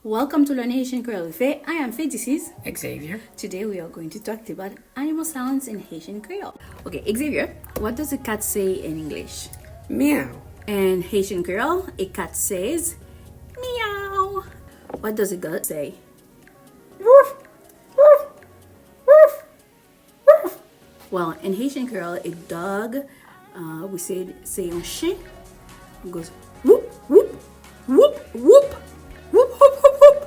Welcome to Learn Haitian Creole. I am Faye. This is Xavier. Today we are going to talk about animal sounds in Haitian Creole. Okay, Xavier, what does a cat say in English? Meow. In Haitian Creole, a cat says meow. What does a goat say? Woof. Woof. Woof. Woof. Well, in Haitian Creole, a dog, we say un chien. It goes whoop, whoop, whoop, whoop, whoop, whoop, whoop, whoop.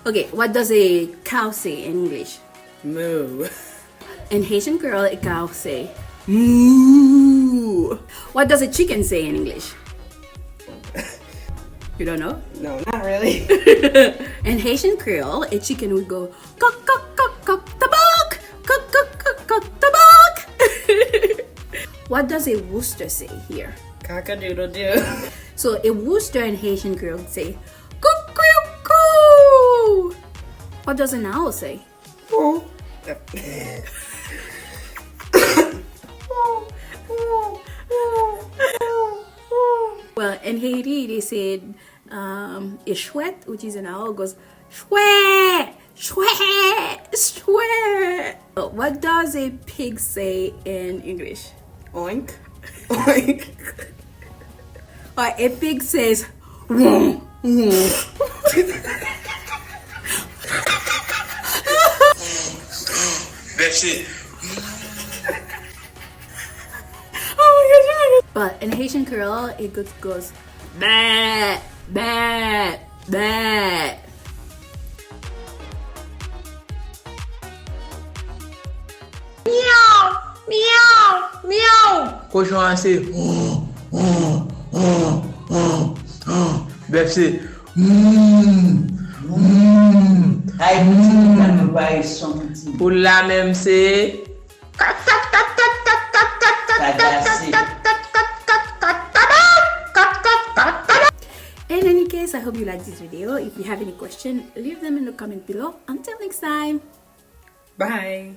Okay, what does a cow say in English? Moo. In Haitian Creole, a cow say moo. What does a chicken say in English? You don't know? No, not really. In Haitian Creole, a chicken would go cock, cock, cock, cock, tabak, cock, cock, cock, cock, tabak. What does a rooster say here? Cock-a-doodle-doo. So a rooster in Haitian Creole would say cuckoo. What does an owl say? Oh. Well, in Haiti, they said a chouette, which is an owl, goes chouette, chouette, chouette. What does a pig say in English? Oink. Oink. Or a pig says woo, woo. That's it. But in Haitian Creole, it goes bah, bah, bah. Meow, meow, meow. Cochon c'est Bœuf c'est Ay, petit, la me baille son petit. Pour la même c'est Tagacé. In any case, I hope you liked this video. If you have any questions, leave them in the comment below. Until next time. Bye.